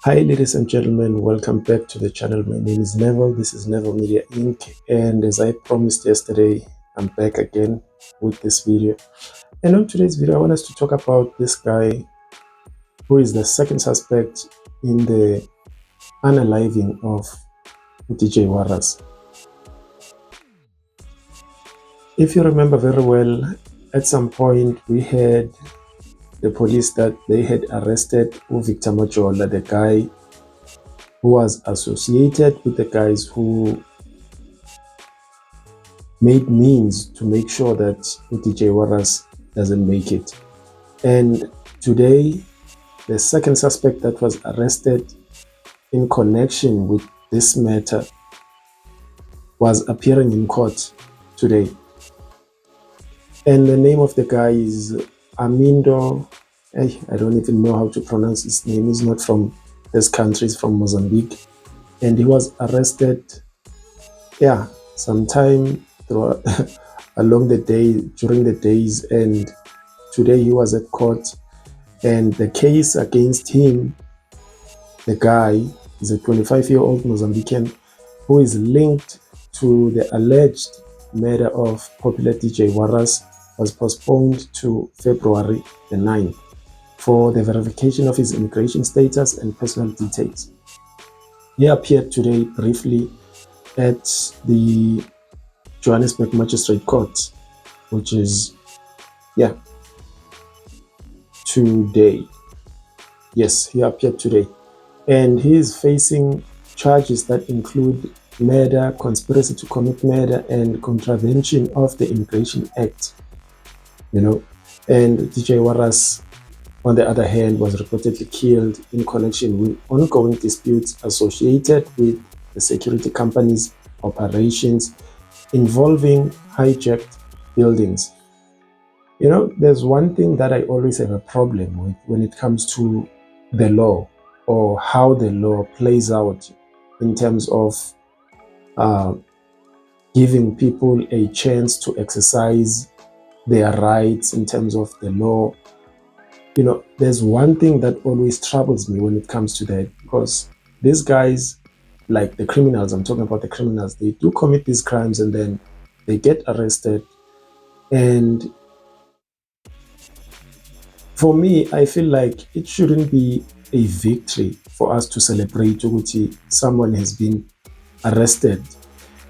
Hi ladies and gentlemen, welcome back to the channel. My name is Neville. This is Neville Media Inc. And as I promised yesterday, I'm back again with this video. And on today's video, I want us to talk about this guy who is the second suspect in the unaliving of DJ Warras. If you remember very well, at some point we had the police that they had arrested Mthethowakhe Majola, the guy who was associated with the guys who made means to make sure that DJ Warras doesn't make it. And today, the second suspect that was arrested in connection with this matter was appearing in court today. And the name of the guy is Armindo. I don't even know how to pronounce his name. He's not from this country, he's from Mozambique. And he was arrested, sometime along the day, during the days. And today he was at court. And the case against him, the guy is a 25-year-old Mozambican who is linked to the alleged murder of popular DJ Warras, was postponed to February the 9th for the verification of his immigration status and personal details. He appeared today briefly at the Johannesburg Magistrate Court, which is, today. Yes, he appeared today. And he is facing charges that include murder, conspiracy to commit murder, and contravention of the Immigration Act. And DJ Warras, on the other hand, was reportedly killed in connection with ongoing disputes associated with the security company's operations involving hijacked buildings. There's one thing that I always have a problem with when it comes to the law, or how the law plays out in terms of giving people a chance to exercise their rights in terms of the law. There's one thing that always troubles me when it comes to that, because these guys, like the criminals, I'm talking about the criminals, they do commit these crimes and then they get arrested. And for me, I feel like it shouldn't be a victory for us to celebrate ukuthi someone has been arrested.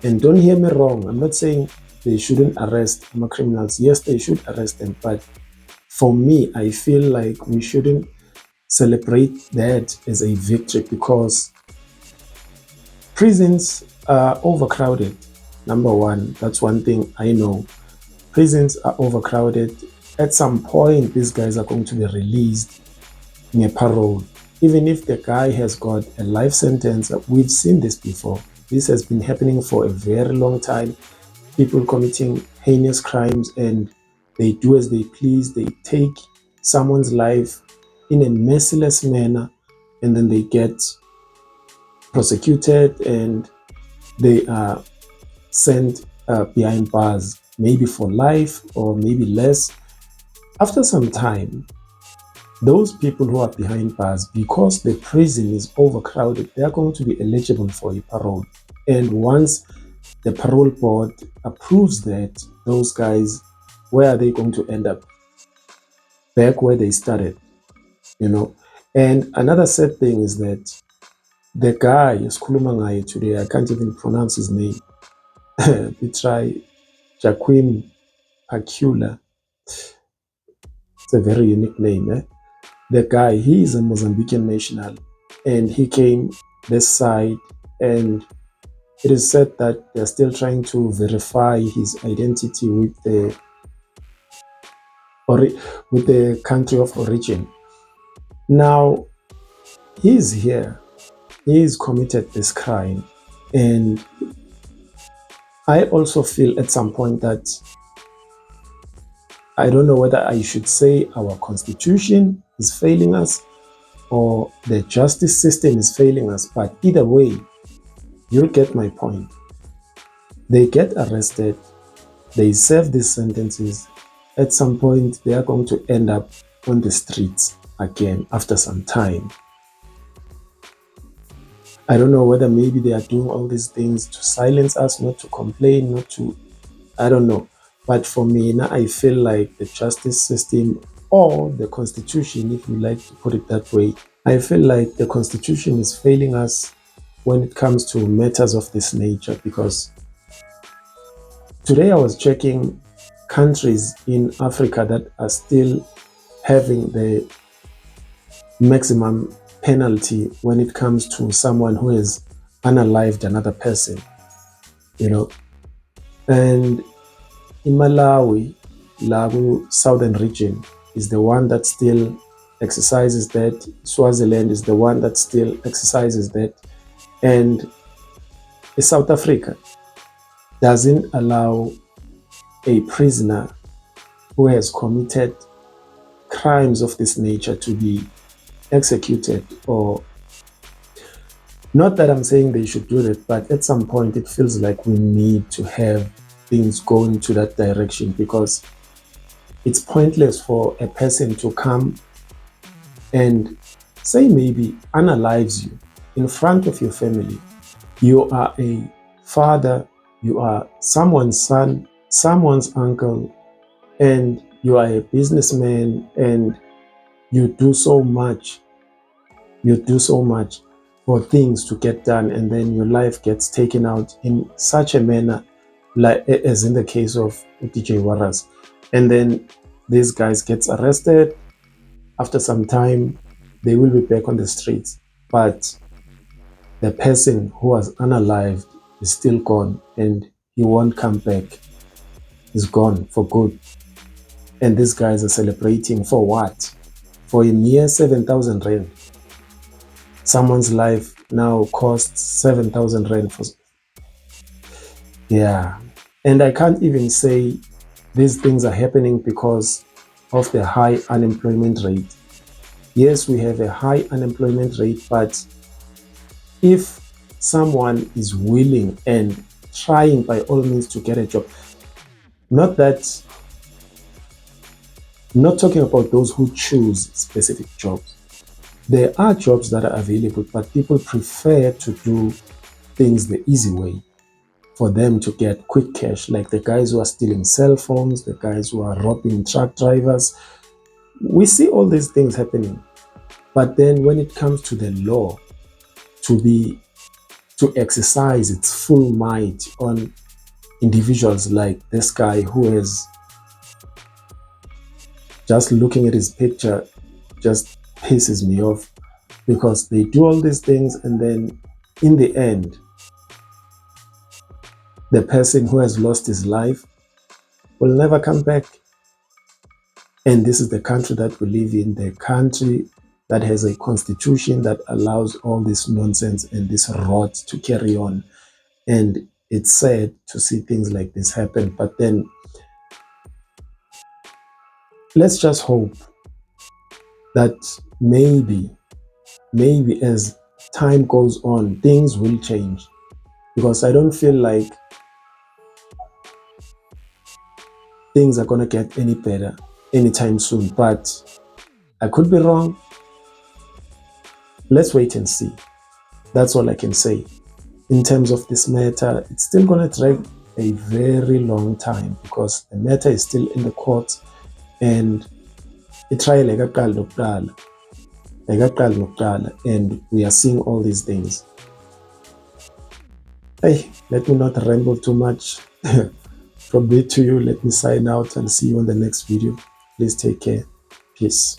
And don't hear me wrong, I'm not saying they shouldn't arrest criminals. Yes, they should arrest them, but for me, I feel like we shouldn't celebrate that as a victory, because prisons are overcrowded. Number one, that's one thing I know. Prisons are overcrowded. At some point, these guys are going to be released in a parole. Even if the guy has got a life sentence, we've seen this before. This has been happening for a very long time. People committing heinous crimes, and they do as they please. They take someone's life in a merciless manner, and then they get prosecuted and they are sent behind bars, maybe for life or maybe less. After some time, those people who are behind bars, because the prison is overcrowded, they are going to be eligible for a parole. And once the parole board approves that, those guys, where are they going to end up? Back where they started, And another sad thing is that the guy, Skulumangaye today, I can't even pronounce his name. DJ Joaquim Pacula. It's a very unique name. The guy, he is a Mozambican national, and he came this side, and it is said that they're still trying to verify his identity with the country of origin. Now, he's here. He's committed this crime. And I also feel at some point that I don't know whether I should say our constitution is failing us or the justice system is failing us, but either way, you'll get my point. They get arrested, they serve these sentences. At some point, they are going to end up on the streets again after some time. I don't know whether maybe they are doing all these things to silence us, not to complain, not to, I don't know. But for me, now I feel like the justice system or the constitution, if you like to put it that way, I feel like the constitution is failing us when it comes to matters of this nature. Because today I was checking countries in Africa that are still having the maximum penalty when it comes to someone who has unalived another person, you know. And in Malawi, Lagu Southern region is the one that still exercises that. Swaziland is the one that still exercises that. And South Africa doesn't allow a prisoner who has committed crimes of this nature to be executed. Or not that I'm saying they should do that, but at some point it feels like we need to have things going to that direction, because it's pointless for a person to come and say maybe unalives you in front of your family. You are a father, you are someone's son, someone's uncle, and you are a businessman, and you do so much for things to get done, and then your life gets taken out in such a manner, like as in the case of DJ Warras. And then these guys gets arrested. After some time, they will be back on the streets, but the person who was unalived is still gone, and he won't come back. He's gone for good. And these guys are celebrating for what? For a mere 7,000 rand. Someone's life now costs 7,000 rand for. Yeah. And I can't even say these things are happening because of the high unemployment rate. Yes, we have a high unemployment rate, but if someone is willing and trying by all means to get a job, not talking about those who choose specific jobs. There are jobs that are available, but people prefer to do things the easy way for them to get quick cash, like the guys who are stealing cell phones, the guys who are robbing truck drivers. We see all these things happening. But then when it comes to the law to exercise its full might on individuals like this guy who is just looking at his picture just pisses me off, because they do all these things and then in the end, the person who has lost his life will never come back. And this is the country that we live in, the country that has a constitution that allows all this nonsense and this rot to carry on. And it's sad to see things like this happen. But then let's just hope that maybe as time goes on, things will change, because I don't feel like things are going to get any better anytime soon. But I could be wrong. Let's wait and see. That's all I can say. In terms of this matter, it's still going to drag a very long time, because the matter is still in the courts, and it trial and we are seeing all these things. Hey, let me not ramble too much. From me to you, let me sign out and see you on the next video. Please take care. Peace.